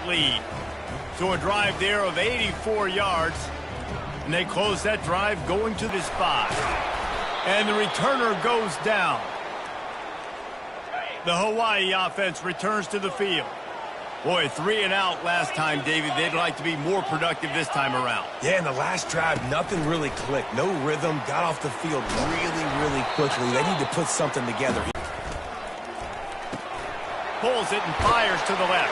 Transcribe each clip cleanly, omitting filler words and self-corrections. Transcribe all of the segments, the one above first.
lead. So a drive there of 84 yards. And they close that drive going to the spot. And the returner goes down. The Hawaii offense returns to the field. Boy, 3 and out last time, David. They'd like to be more productive this time around. Yeah, in the last drive, nothing really clicked. No rhythm, got off the field really quickly. They need to put something together. Pulls it and fires to the left.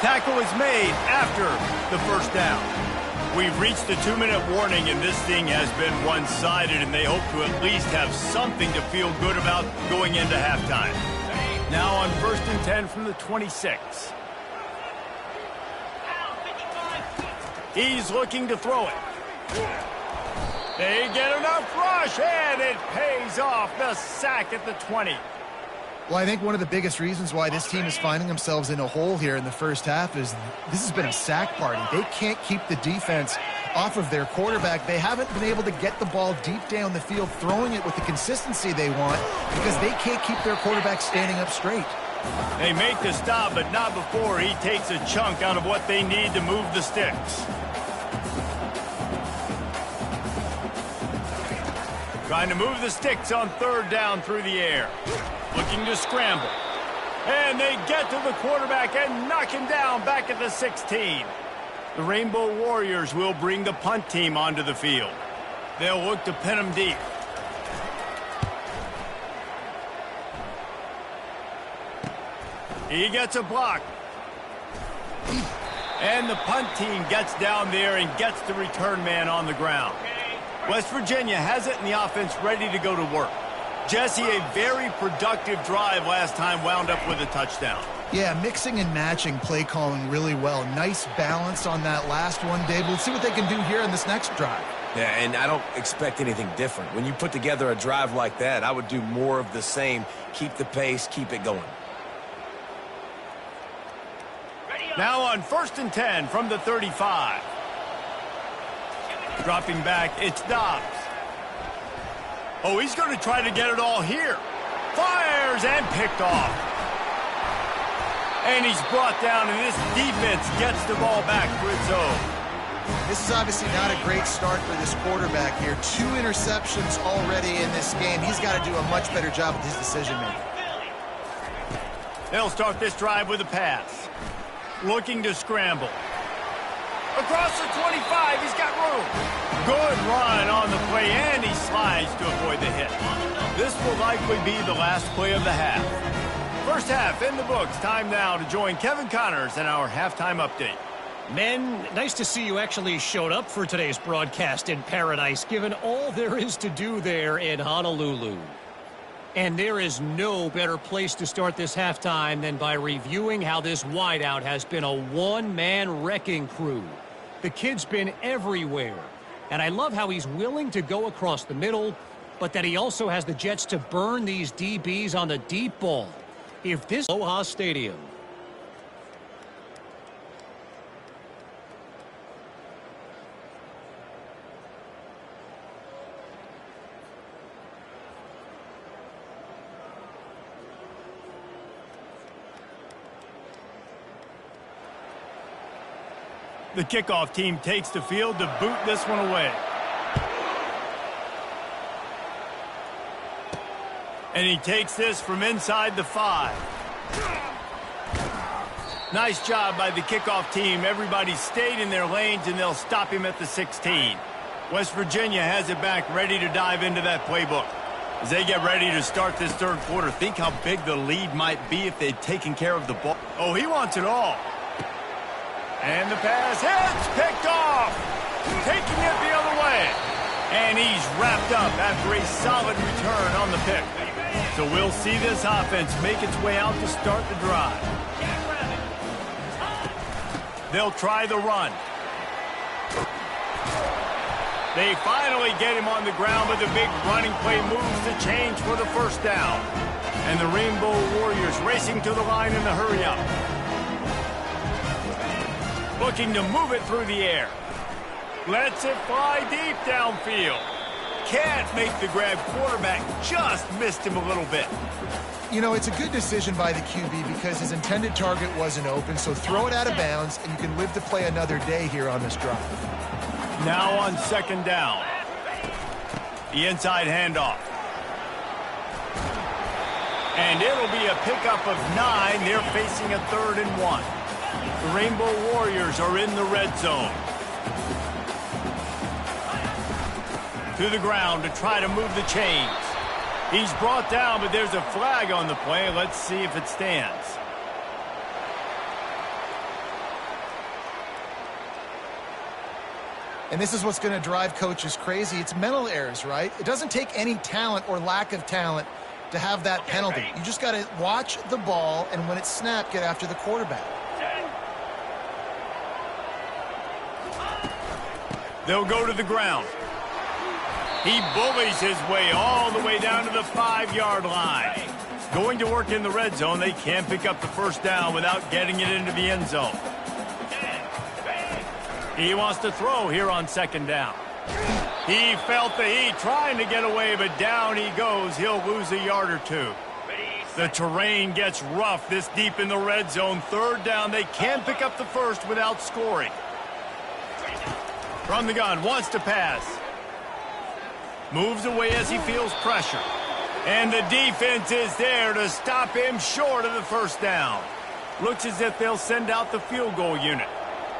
Tackle is made after the first down. We've reached the 2-minute warning, and this thing has been one-sided, and they hope to at least have something to feel good about going into halftime. Now on 1st and 10 from the 26. He's looking to throw it. They get enough rush, and it pays off. The sack at the 20. Well, I think one of the biggest reasons why this team is finding themselves in a hole here in the first half is this has been a sack party. They can't keep the defense off of their quarterback. They haven't been able to get the ball deep down the field, throwing it with the consistency they want because they can't keep their quarterback standing up straight. They make the stop, but not before he takes a chunk out of what they need to move the sticks. Trying to move the sticks on 3rd down through the air. Looking to scramble. And they get to the quarterback and knock him down back at the 16. The Rainbow Warriors will bring the punt team onto the field. They'll look to pin him deep. He gets a block. And the punt team gets down there and gets the return man on the ground. West Virginia has it in the offense ready to go to work. Jesse, a very productive drive last time wound up with a touchdown. Yeah, mixing and matching play calling really well. Nice balance on that last one, Dave. We'll see what they can do here in this next drive. Yeah, and I don't expect anything different. When you put together a drive like that, I would do more of the same. Keep the pace, keep it going. Now on 1st and 10 from the 35. Dropping back, it's Dobbs. Oh, he's going to try to get it all here. Fires and picked off. And he's brought down, and this defense gets the ball back for its own. This is obviously not a great start for this quarterback here. 2 interceptions already in this game. He's got to do a much better job with his decision-making. They'll start this drive with a pass. Looking to scramble. Across the 25, he's got room. Good run on the play, and he slides to avoid the hit. This will likely be the last play of the half. First half in the books. Time now to join Kevin Connors in our halftime update. Men, nice to see you actually showed up for today's broadcast in paradise, given all there is to do there in Honolulu. And there is no better place to start this halftime than by reviewing how this wideout has been a one-man wrecking crew. The kid's been everywhere. And I love how he's willing to go across the middle, but that he also has the jets to burn these DBs on the deep ball. If this Aloha Stadium. The kickoff team takes the field to boot this one away. And he takes this from inside the 5. Nice job by the kickoff team. Everybody stayed in their lanes, and they'll stop him at the 16. West Virginia has it back, ready to dive into that playbook. As they get ready to start this third quarter, think how big the lead might be if they'd taken care of the ball. Oh, he wants it all. And the pass hits, picked off, taking it the other way. And he's wrapped up after a solid return on the pick. So we'll see this offense make its way out to start the drive. They'll try the run. They finally get him on the ground, but the big running play moves the chains for the first down. And the Rainbow Warriors racing to the line in the hurry-up. Looking to move it through the air. Lets it fly deep downfield. Can't make the grab. Quarterback just missed him a little bit. You know, it's a good decision by the QB because his intended target wasn't open, so throw it out of bounds, and you can live to play another day here on this drive. Now on second down. The inside handoff. And it'll be a pickup of 9. They're facing a 3rd and 1. The Rainbow Warriors are in the red zone. To the ground to try to move the chains. He's brought down, but there's a flag on the play. Let's see if it stands. And this is what's going to drive coaches crazy. It's mental errors, right? It doesn't take any talent or lack of talent to have that penalty. You just got to watch the ball, and when it's snapped, get after the quarterback. They'll go to the ground. He bullies his way all the way down to the 5-yard line. Going to work in the red zone. They can't pick up the first down without getting it into the end zone. He wants to throw here on second down. He felt the heat trying to get away, but down he goes. He'll lose a yard or 2. The terrain gets rough this deep in the red zone. 3rd down. They can't pick up the first without scoring. From the gun, wants to pass. Moves away as he feels pressure. And the defense is there to stop him short of the first down. Looks as if they'll send out the field goal unit.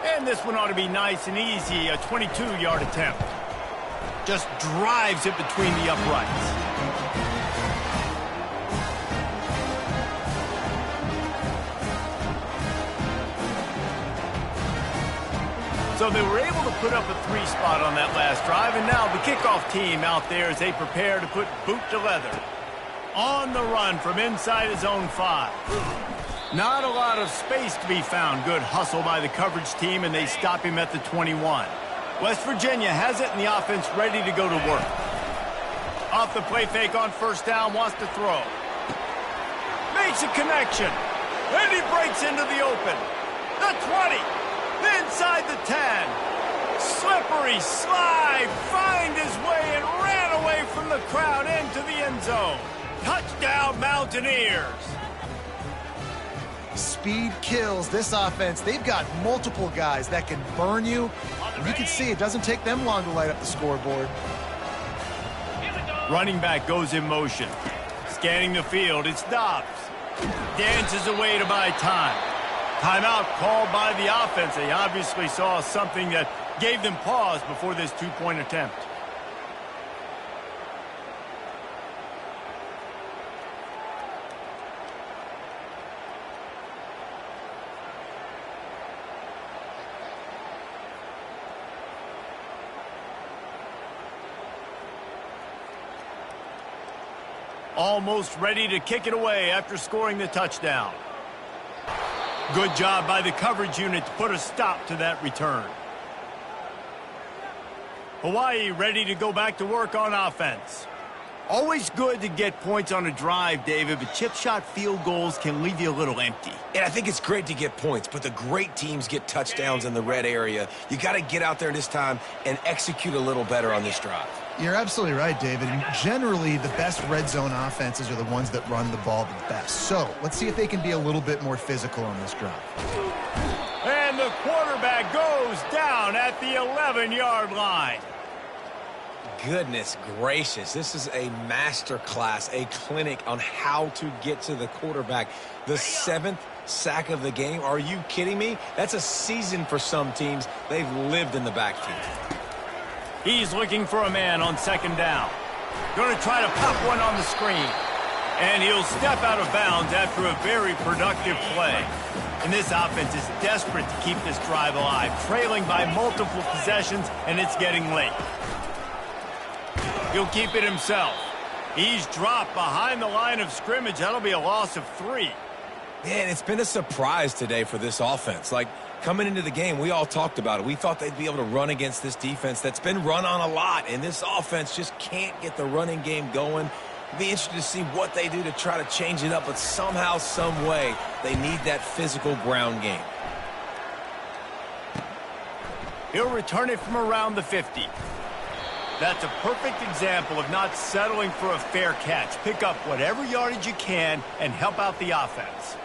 And this one ought to be nice and easy, a 22-yard attempt. Just drives it between the uprights. So they were able to put up a 3 spot on that last drive, and now the kickoff team out there as they prepare to put boot to leather. On the run from inside his own 5. Not a lot of space to be found. Good hustle by the coverage team, and they stop him at the 21. West Virginia has it, and the offense ready to go to work. Off the play fake on first down, wants to throw. Makes a connection, and he breaks into the open. The 20. Inside the 10. Slippery slide. Find his way and ran away from the crowd into the end zone. Touchdown, Mountaineers. Speed kills this offense. They've got multiple guys that can burn you. And you can see it doesn't take them long to light up the scoreboard. Running back goes in motion. Scanning the field. It's Dobbs. Dances away to buy time. Timeout called by the offense. They obviously saw something that gave them pause before this 2-point attempt. Almost ready to kick it away after scoring the touchdown. Good job by the coverage unit to put a stop to that return. Hawaii ready to go back to work on offense. Always good to get points on a drive, David, but chip shot field goals can leave you a little empty. And I think it's great to get points, but the great teams get touchdowns in the red area. You got to get out there this time and execute a little better on this drive. You're absolutely right, David. And generally, the best red zone offenses are the ones that run the ball the best. So let's see if they can be a little bit more physical on this drive. And the quarterback goes down at the 11-yard line. Goodness gracious, this is a master class, a clinic on how to get to the quarterback. The 7th sack of the game. Are you kidding me? That's a season for some teams. They've lived in the backfield. He's looking for a man on second down. Going to try to pop one on the screen. And he'll step out of bounds after a very productive play. And this offense is desperate to keep this drive alive, trailing by multiple possessions, and it's getting late. He'll keep it himself. He's dropped behind the line of scrimmage. That'll be a loss of 3. Man, it's been a surprise today for this offense. Like, coming into the game, we all talked about it. We thought they'd be able to run against this defense that's been run on a lot, and this offense just can't get the running game going. Be interested to see what they do to try to change it up, but somehow, some way, they need that physical ground game. He'll return it from around the 50. That's a perfect example of not settling for a fair catch. Pick up whatever yardage you can and help out the offense.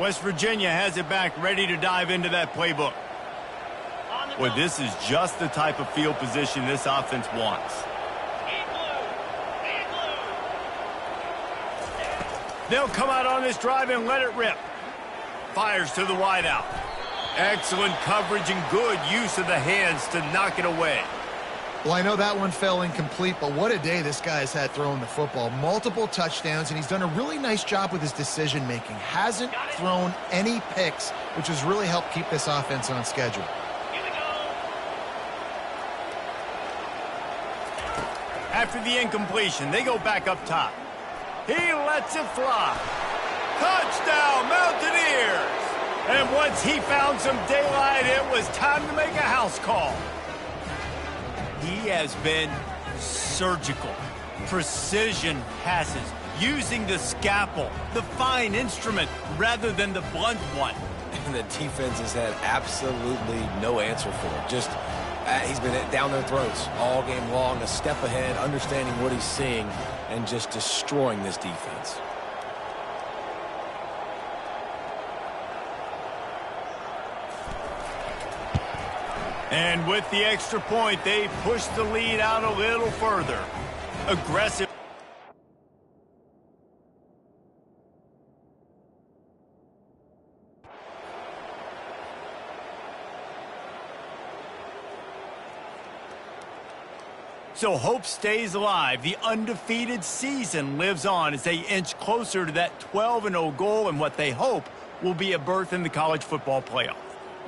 West Virginia has it back ready to dive into that playbook. Well, this is just the type of field position this offense wants. They'll come out on this drive and let it rip. Fires to the wideout. Excellent coverage and good use of the hands to knock it away. Well, I know that one fell incomplete, but what a day this guy's had throwing the football. Multiple touchdowns, and he's done a really nice job with his decision-making. Hasn't thrown any picks, which has really helped keep this offense on schedule. After the incompletion, they go back up top. He lets it fly. Touchdown, Mountaineers! And once he found some daylight, it was time to make a house call. He has been surgical. Precision passes, using the scalpel, the fine instrument, rather than the blunt one. And the defense has had absolutely no answer for it. Just, he's been down their throats all game long, a step ahead, understanding what he's seeing, and just destroying this defense. And with the extra point, they push the lead out a little further. Aggressive. So hope stays alive. The undefeated season lives on as they inch closer to that 12-0 goal and what they hope will be a berth in the college football playoff.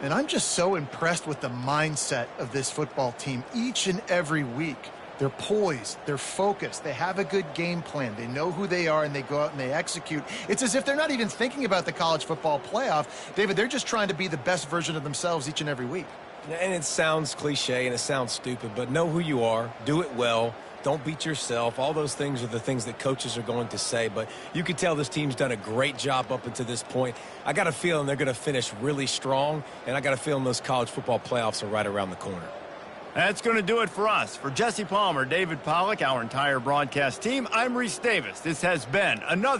And I'm just so impressed with the mindset of this football team each and every week. They're poised, they're focused, they have a good game plan, they know who they are, and they go out and they execute. It's as if they're not even thinking about the college football playoff. David, they're just trying to be the best version of themselves each and every week. And it sounds cliche and it sounds stupid, but know who you are, do it well, don't beat yourself. All those things are the things that coaches are going to say, but you can tell this team's done a great job up until this point. I got a feeling they're going to finish really strong, and I got a feeling those college football playoffs are right around the corner. That's going to do it for us. For Jesse Palmer, David Pollack, our entire broadcast team, I'm Reese Davis. This has been another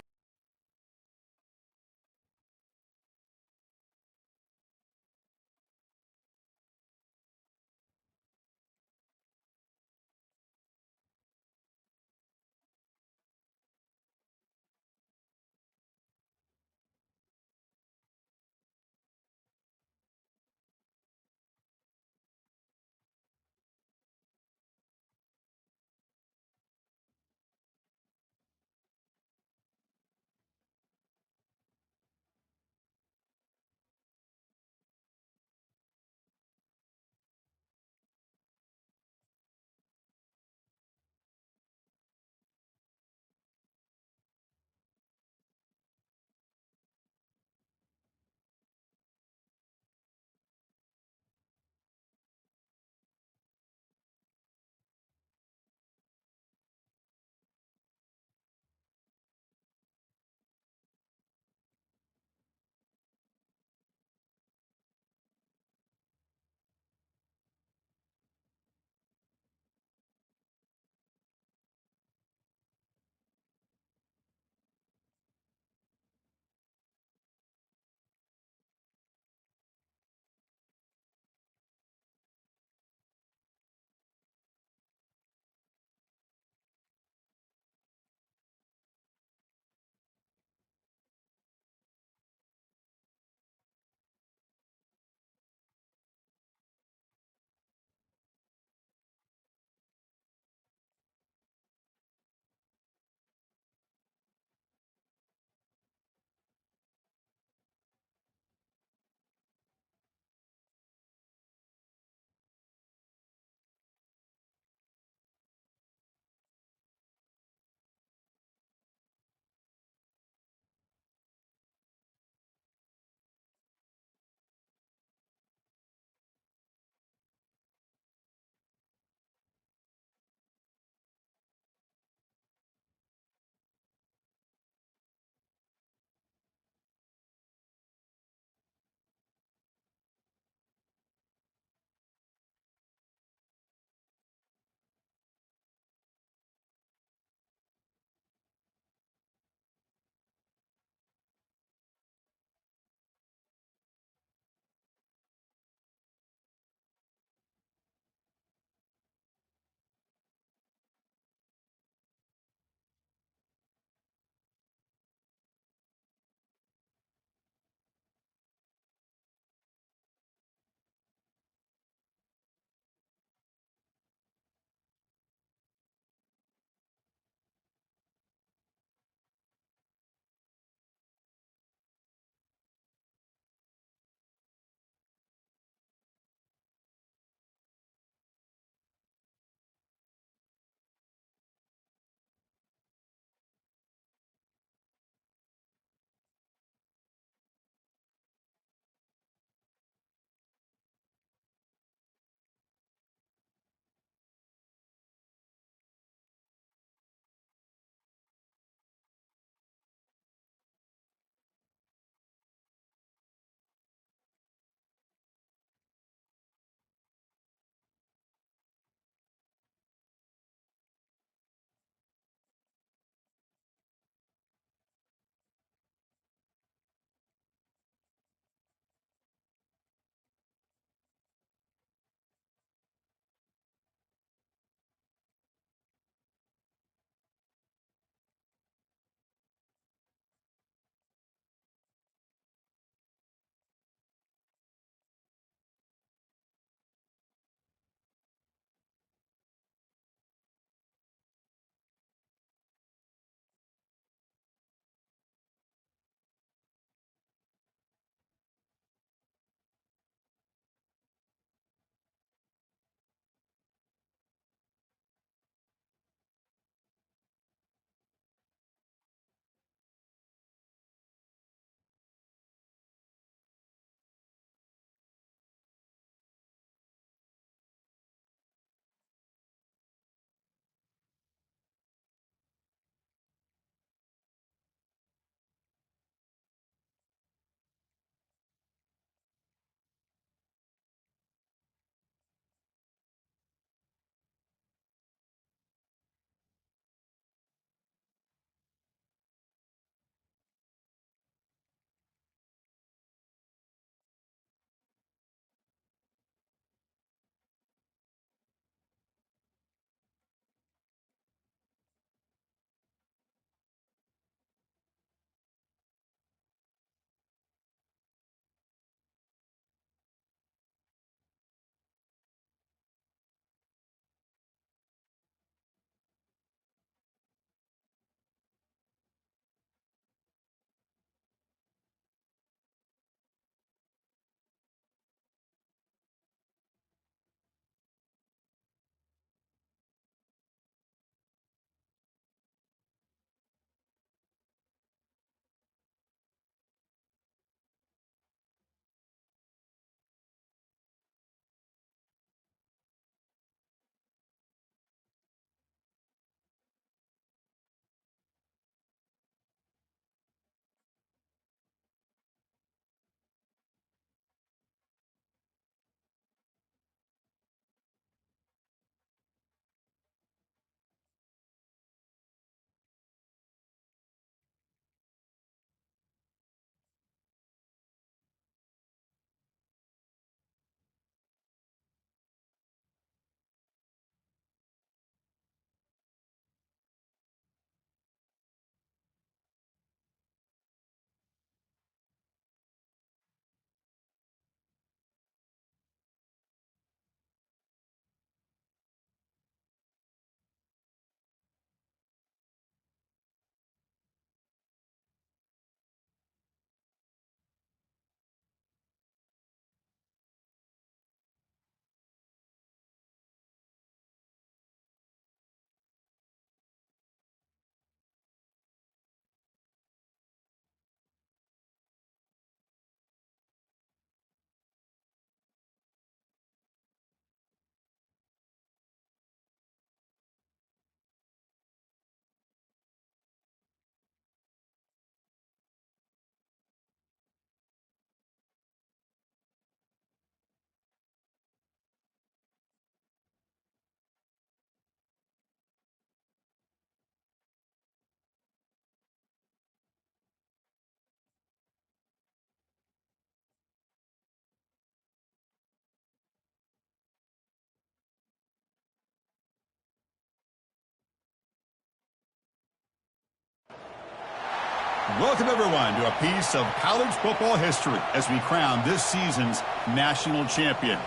Welcome, everyone, to a piece of college football history as we crown this season's national champion.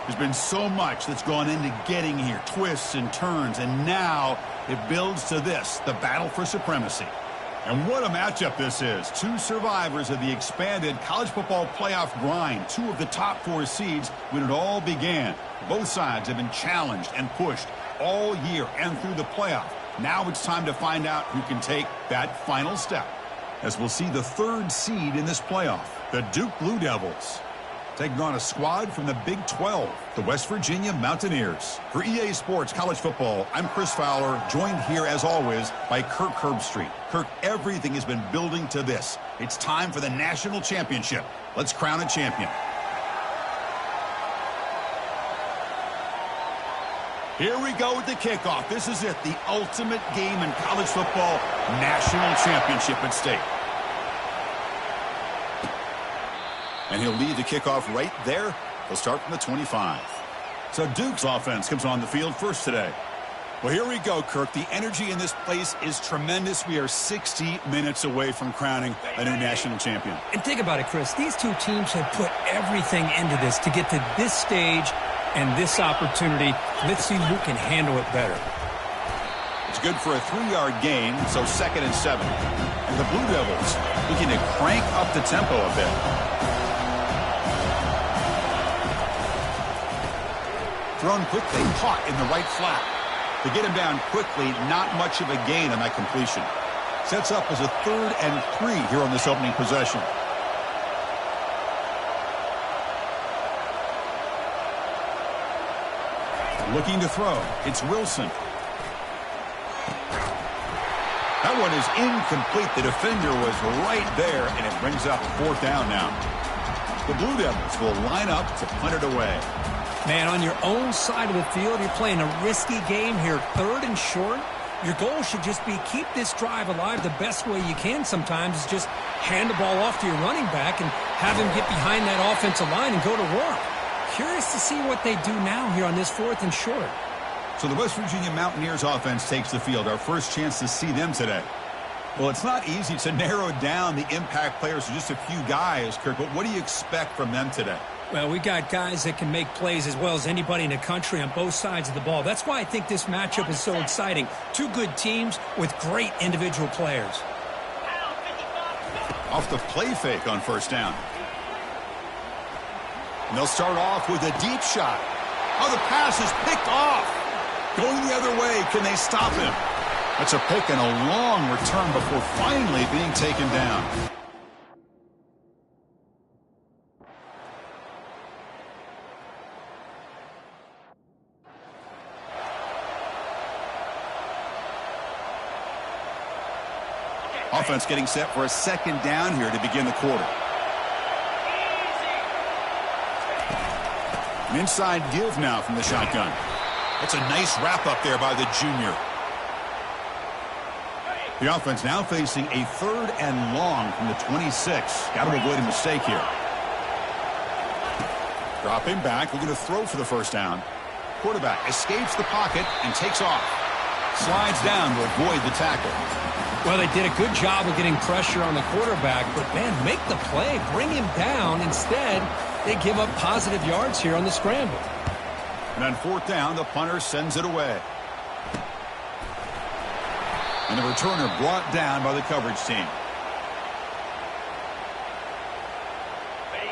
There's been so much that's gone into getting here, twists and turns, and now it builds to this, the battle for supremacy. And what a matchup this is. Two survivors of the expanded college football playoff grind, two of the top 4 seeds when it all began. Both sides have been challenged and pushed all year and through the playoff. Now it's time to find out who can take that final step, as we'll see the 3rd seed in this playoff, the Duke Blue Devils, taking on a squad from the Big 12, the West Virginia Mountaineers. For EA Sports College Football, I'm Chris Fowler, joined here, as always, by Kirk Herbstreit. Kirk, everything has been building to this. It's time for the national championship. Let's crown a champion. Here we go with the kickoff. This is it, the ultimate game in college football, national championship at stake. And he'll lead the kickoff right there. He'll start from the 25. So Duke's offense comes on the field first today. Well, here we go, Kirk. The energy in this place is tremendous. We are 60 minutes away from crowning a new national champion. And think about it, Chris. These two teams have put everything into this to get to this stage and this opportunity. Let's see who can handle it better. It's good for a 3-yard gain, so 2nd and 7. And the Blue Devils looking to crank up the tempo a bit. Thrown quickly, caught in the right flat. To get him down quickly, not much of a gain on that completion. Sets up as a 3rd and 3 here on this opening possession. Looking to throw. It's Wilson. That one is incomplete. The defender was right there, and it brings up 4th down now. The Blue Devils will line up to punt it away. Man, on your own side of the field, you're playing a risky game here. 3rd and short. Your goal should just be keep this drive alive the best way you can sometimes is just hand the ball off to your running back and have him get behind that offensive line and go to work. Curious to see what they do now here on this 4th and short. So the West Virginia Mountaineers offense takes the field. Our first chance to see them today. Well, it's not easy to narrow down the impact players to just a few guys, Kirk, but what do you expect from them today? Well, we got guys that can make plays as well as anybody in the country on both sides of the ball. That's why I think this matchup is so exciting. Two good teams with great individual players. Off the play fake on 1st down. And they'll start off with a deep shot. Oh, the pass is picked off. Going the other way, can they stop him? That's a pick and a long return before finally being taken down. Offense getting set for a 2nd down here to begin the quarter. An inside give now from the shotgun. That's a nice wrap up there by the junior. The offense now facing a 3rd and long from the 26. Got to avoid a mistake here. Dropping back, looking to throw for the 1st down. Quarterback escapes the pocket and takes off. Slides down to avoid the tackle. Well, they did a good job of getting pressure on the quarterback, but, man, make the play, bring him down. Instead, they give up positive yards here on the scramble. And on 4th down, the punter sends it away. And the returner brought down by the coverage team.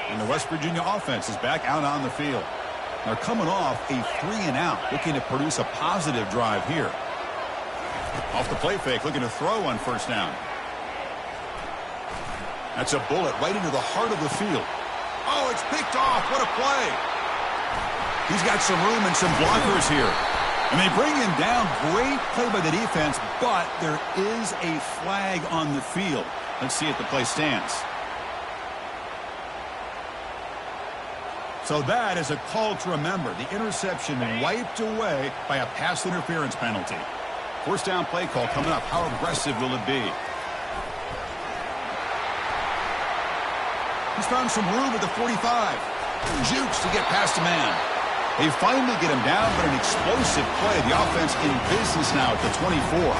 And the West Virginia offense is back out on the field. They're coming off a 3-and-out, looking to produce a positive drive here. Off the play fake, looking to throw on 1st down. That's a bullet right into the heart of the field. Oh, it's picked off. What a play. He's got some room and some blockers here. And they bring him down. Great play by the defense, but there is a flag on the field. Let's see if the play stands. So that is a call to remember. The interception wiped away by a pass interference penalty. 1st down play call coming up. How aggressive will it be? He's found some room at the 45. Jukes to get past a man. They finally get him down, but an explosive play. The offense in business now at the 24.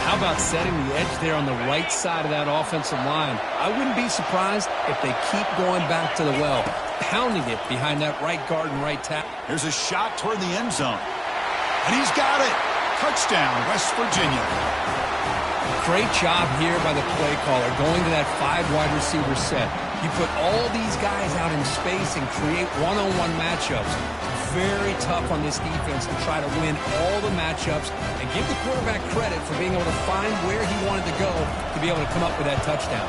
How about setting the edge there on the right side of that offensive line? I wouldn't be surprised if they keep going back to the well, pounding it behind that right guard and right tackle. Here's a shot toward the end zone. And he's got it. Touchdown, West Virginia. Great job here by the play caller going to that 5 wide receiver set. You put all these guys out in space and create one-on-one matchups. Very tough on this defense to try to win all the matchups and give the quarterback credit for being able to find where he wanted to go to be able to come up with that touchdown.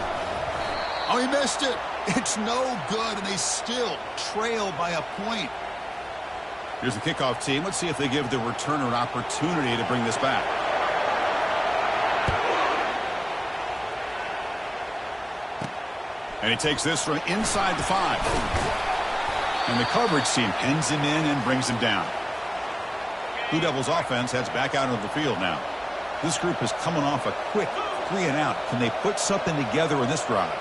Oh, he missed it. It's no good, and they still trail by a point. Here's the kickoff team. Let's see if they give the returner an opportunity to bring this back. And he takes this from inside the 5. And the coverage team pins him in and brings him down. Blue Devils offense heads back out into the field now. This group is coming off a quick 3 and out. Can they put something together in this drive?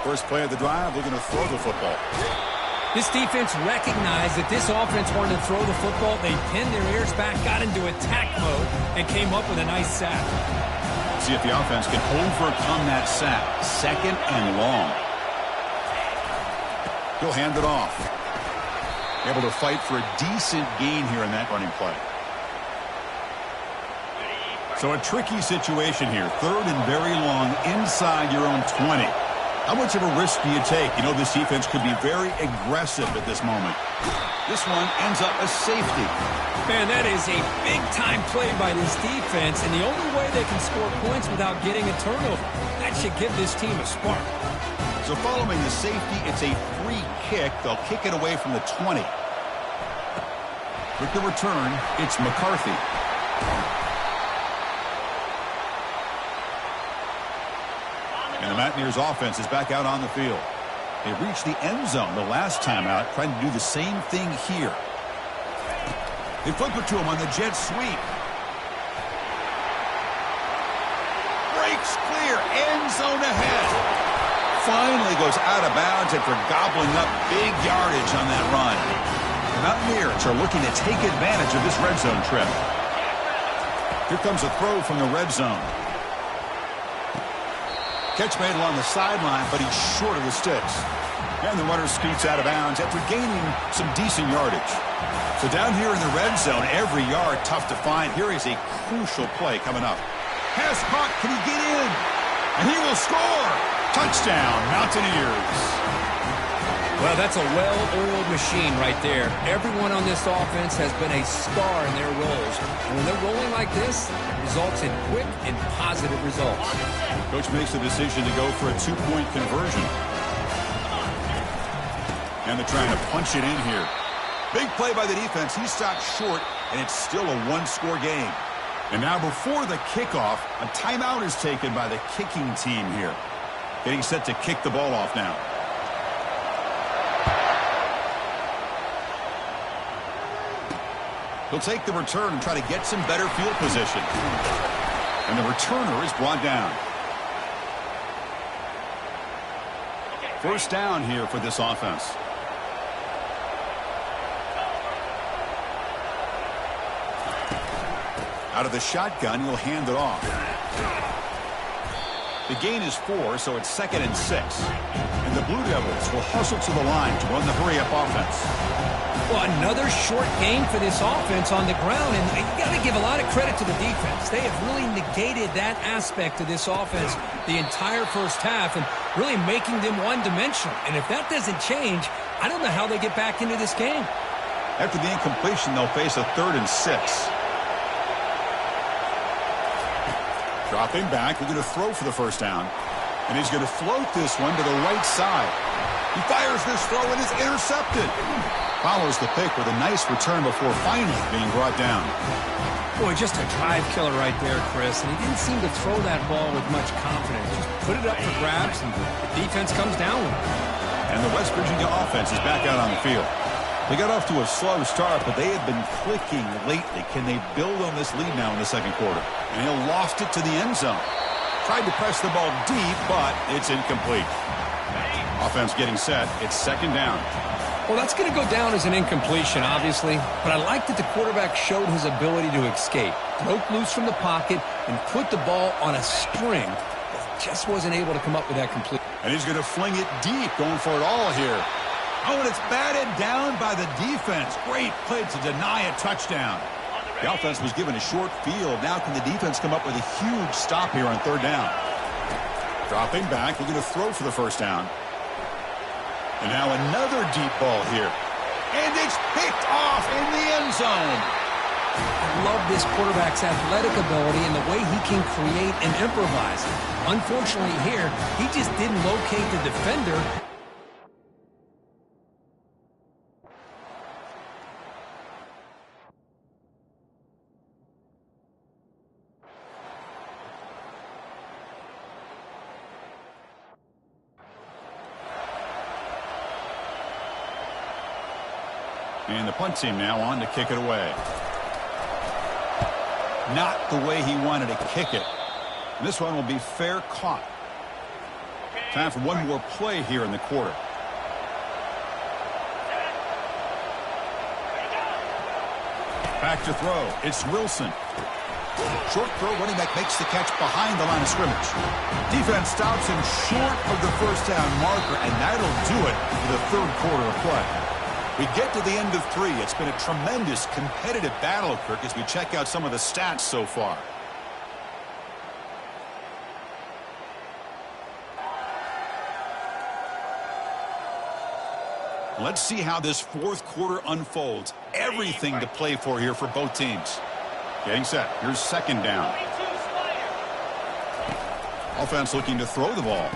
First play of the drive, they're going to throw the football. This defense recognized that this offense wanted to throw the football. They pinned their ears back, got into attack mode, and came up with a nice sack. See if the offense can overcome that sack. 2nd and long. He'll hand it off. Able to fight for a decent gain here in that running play. So a tricky situation here. 3rd and very long inside your own 20. How much of a risk do you take? You know, this defense could be very aggressive at this moment. This one ends up a safety. Man, that is a big-time play by this defense, and the only way they can score points without getting a turnover. That should give this team a spark. So following the safety, it's a free kick. They'll kick it away from the 20. With the return, it's McCarthy. And the Mountaineers offense is back out on the field. They reached the end zone the last time out, trying to do the same thing here. They flip it to him on the jet sweep. Breaks clear, end zone ahead. Finally goes out of bounds after gobbling up big yardage on that run. The Mountaineers are looking to take advantage of this red zone trip. Here comes a throw from the red zone. Catch made along the sideline, but he's short of the sticks. And the runner scoots out of bounds after gaining some decent yardage. So down here in the red zone, every yard tough to find. Here is a crucial play coming up. Pass caught. Can he get in? And he will score. Touchdown, Mountaineers. Well, that's a well-oiled machine right there. Everyone on this offense has been a star in their roles. And when they're rolling like this, it results in quick and positive results. Coach makes the decision to go for a 2-point conversion. And they're trying to punch it in here. Big play by the defense. He stopped short, and it's still a 1-score game. And now before the kickoff, a timeout is taken by the kicking team here. Getting set to kick the ball off now. He'll take the return and try to get some better field position. And the returner is brought down. First down here for this offense. Out of the shotgun, he'll hand it off. The gain is 4, so it's 2nd and 6. And the Blue Devils will hustle to the line to run the hurry-up offense. Well, another short game for this offense on the ground, and you got to give a lot of credit to the defense. They have really negated that aspect of this offense the entire first half and really making them one-dimensional. And if that doesn't change, I don't know how they get back into this game. After the incompletion, they'll face a 3rd and 6. Dropping back, we're going to throw for the first down. And he's going to float this one to the right side. He fires this throw and is intercepted. Follows the pick with a nice return before finally being brought down. Boy, just a drive killer right there, Chris. And he didn't seem to throw that ball with much confidence. Just put it up for grabs, and the defense comes down with it. And the West Virginia offense is back out on the field. They got off to a slow start, but they have been clicking lately. Can they build on this lead now in the second quarter? And he'll lost it to the end zone. Tried to press the ball deep, but it's incomplete. Offense getting set. It's 2nd down. Well, that's going to go down as an incompletion, obviously, but I like that the quarterback showed his ability to escape, broke loose from the pocket, and put the ball on a string, but just wasn't able to come up with that complete. And he's going to fling it deep, going for it all here. Oh, and it's batted down by the defense. Great play to deny a touchdown. The offense was given a short field. Now can the defense come up with a huge stop here on third down? Dropping back, looking to throw for the first down. And now another deep ball here. And it's picked off in the end zone. I love this quarterback's athletic ability and the way he can create and improvise. Unfortunately here, he just didn't locate the defender. And the punt team now on to kick it away. Not the way he wanted to kick it. And this one will be fair caught. Time for one more play here in the quarter. Back to throw. It's Wilson. Short throw, running back makes the catch behind the line of scrimmage. Defense stops him short of the first down marker, and that'll do it for the third quarter of play. We get to the end of 3. It's been a tremendous competitive battle, Kirk, as we check out some of the stats so far. Let's see how this fourth quarter unfolds. Everything to play for here for both teams. Getting set. Here's second down. Offense looking to throw the ball.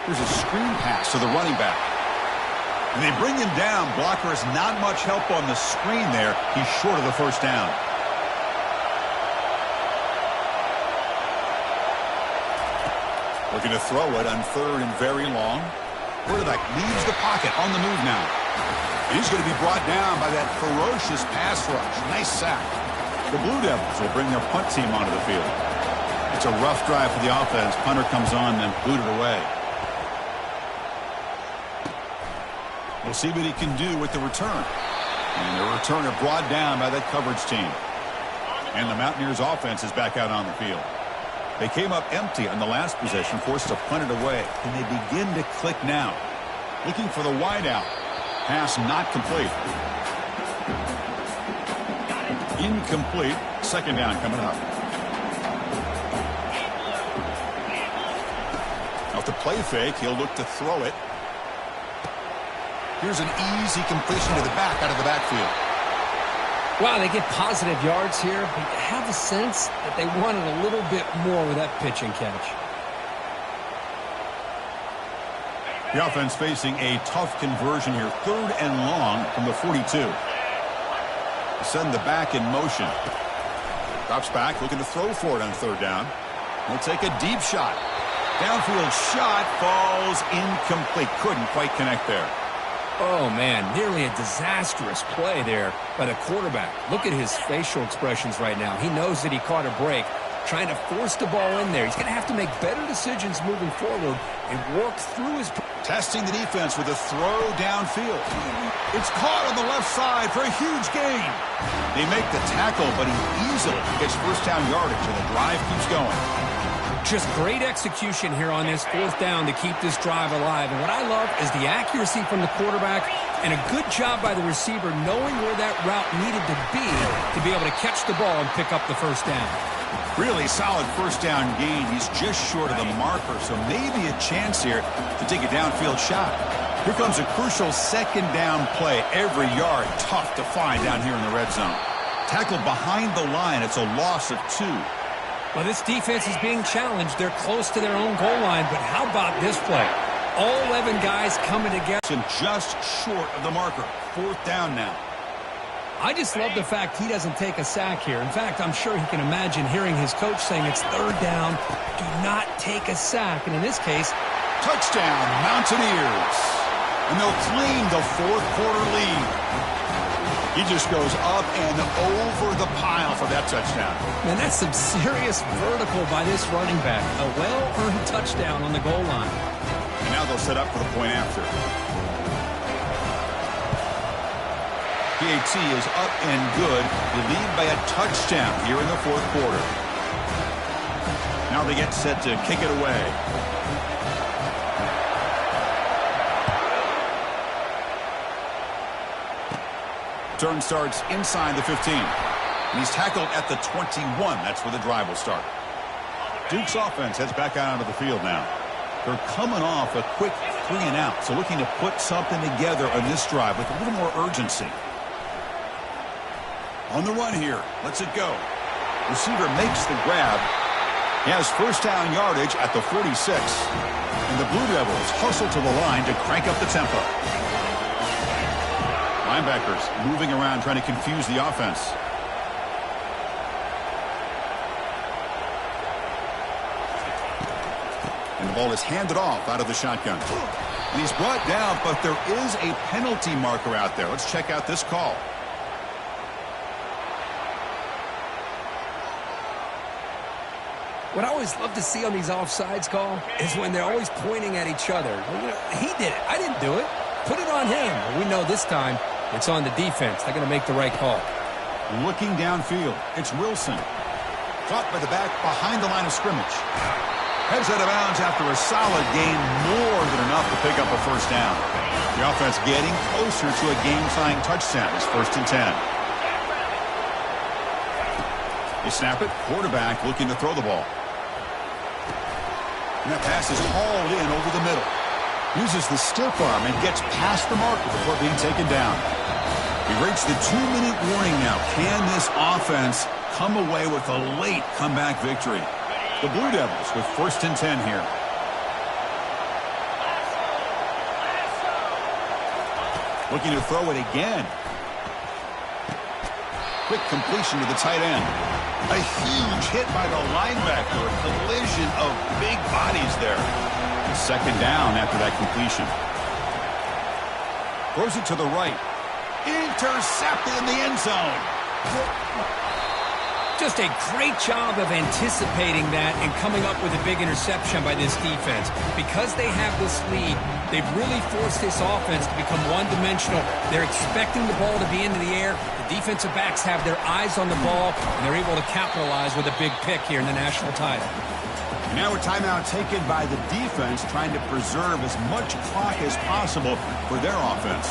Here's a screen pass to the running back. And they bring him down. Blocker has not much help on the screen there. He's short of the first down. Looking to throw it on third and very long. Quarterback leaves the pocket on the move now. He's going to be brought down by that ferocious pass rush. Nice sack. The Blue Devils will bring their punt team onto the field. It's a rough drive for the offense. Punter comes on and booted away. We'll see what he can do with the return. And the returner brought down by that coverage team. And the Mountaineers offense is back out on the field. They came up empty on the last possession, forced to punt it away. And they begin to click now. Looking for the wideout. Pass not complete. Incomplete. Second down coming up. Now to play fake, he'll look to throw it. Here's an easy completion to the back out of the backfield. Wow, they get positive yards here, but you have the sense that they wanted a little bit more with that pitch and catch. The offense facing a tough conversion here. Third and long from the 42. Send the back in motion. Drops back, looking to throw for it on third down. He'll take a deep shot. Downfield shot falls incomplete. Couldn't quite connect there. Oh, man, nearly a disastrous play there by the quarterback. Look at his facial expressions right now. He knows that he caught a break, trying to force the ball in there. He's going to have to make better decisions moving forward and work through his... Testing the defense with a throw downfield. It's caught on the left side for a huge gain. They make the tackle, but he easily gets first down yardage, and the drive keeps going. Just great execution here on this fourth down to keep this drive alive. And what I love is the accuracy from the quarterback and a good job by the receiver knowing where that route needed to be able to catch the ball and pick up the first down. Really solid first down gain. He's just short of the marker, so maybe a chance here to take a downfield shot. Here comes a crucial second down play. Every yard tough to find down here in the red zone. Tackled behind the line. It's a loss of 2. Well, this defense is being challenged. They're close to their own goal line, but how about this play? All 11 guys coming together. Just short of the marker. Fourth down now. I just love the fact he doesn't take a sack here. In fact, I'm sure he can imagine hearing his coach saying it's third down, do not take a sack. And in this case, touchdown, Mountaineers. And they'll claim the fourth quarter lead. He just goes up and over the pile for that touchdown. Man, that's some serious vertical by this running back. A well-earned touchdown on the goal line. And now they'll set up for the point after. PAT is up and good. They lead by a touchdown here in the fourth quarter. Now they get set to kick it away. Turn starts inside the 15. And he's tackled at the 21. That's where the drive will start. Duke's offense heads back out onto the field now. They're coming off a quick 3-and-out, so looking to put something together on this drive with a little more urgency. On the run here. Lets it go. Receiver makes the grab. He has first down yardage at the 46. And the Blue Devils hustle to the line to crank up the tempo. Linebackers moving around trying to confuse the offense. And the ball is handed off out of the shotgun. And he's brought down, but there is a penalty marker out there. Let's check out this call. What I always love to see on these offsides call is when they're always pointing at each other. You know, he did it. I didn't do it. Put it on him. We know this time it's on the defense. They're going to make the right call. Looking downfield, it's Wilson. Caught by the back behind the line of scrimmage. Heads out of bounds after a solid gain, more than enough to pick up a first down. The offense getting closer to a game-tying touchdown. It's 1st and 10. They snap it. Quarterback looking to throw the ball. And that pass is hauled in over the middle. Uses the stiff arm and gets past the marker before being taken down. We reach the 2-minute warning now. Can this offense come away with a late comeback victory? The Blue Devils with 1st and 10 here. Looking to throw it again. Quick completion to the tight end. A huge hit by the linebacker. A collision of big bodies there. Second down after that completion. Throws it to the right. Intercepted in the end zone. Just a great job of anticipating that and coming up with a big interception by this defense. Because they have this lead, they've really forced this offense to become one-dimensional. They're expecting the ball to be into the air. The defensive backs have their eyes on the ball, and they're able to capitalize with a big pick here in the national title. Now a timeout taken by the defense, trying to preserve as much clock as possible for their offense.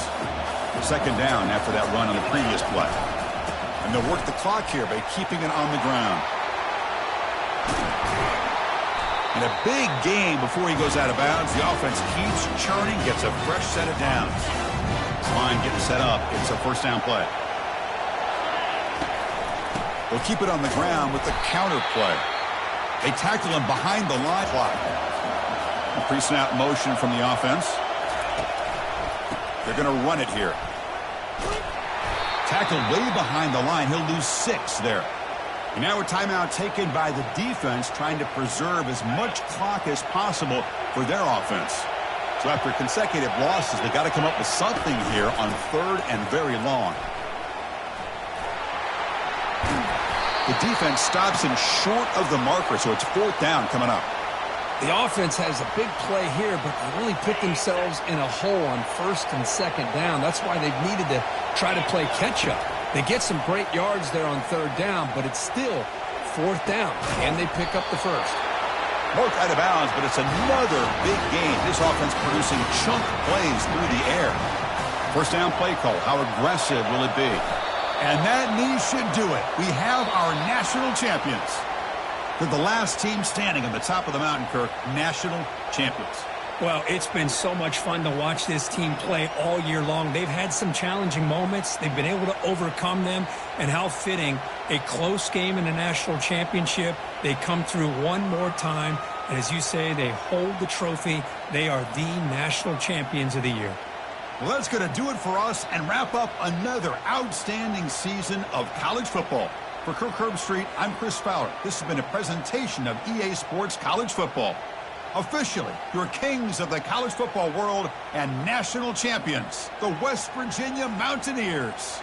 Second down after that run on the previous play. And they'll work the clock here by keeping it on the ground. And a big gain before he goes out of bounds. The offense keeps churning, gets a fresh set of downs. Line getting set up. It's a first down play. They'll keep it on the ground with the counter play. They tackle him behind the line clock. Pre-snap motion from the offense. They're going to run it here. Tackled way behind the line. He'll lose 6 there. And now a timeout taken by the defense, trying to preserve as much clock as possible for their offense. So after consecutive losses, they got to come up with something here on 3rd and very long. The defense stops him short of the marker, so it's 4th down coming up. The offense has a big play here, but they really put themselves in a hole on 1st and 2nd down. That's why they've needed to try to play catch-up. They get some great yards there on 3rd down, but it's still 4th down. Can they pick up the first? Mark out of bounds, but it's another big game. This offense producing chunk plays through the air. First down play call. How aggressive will it be? And that knee should do it. We have our national champions. They're the last team standing on the top of the mountain, Kirk. National champions. Well, it's been so much fun to watch this team play all year long. They've had some challenging moments. They've been able to overcome them. And how fitting, a close game in a national championship. They come through one more time. And as you say, they hold the trophy. They are the national champions of the year. Well, that's going to do it for us and wrap up another outstanding season of college football. For Kirk Herbstreit, I'm Chris Fowler. This has been a presentation of EA Sports College Football. Officially, your kings of the college football world and national champions, the West Virginia Mountaineers.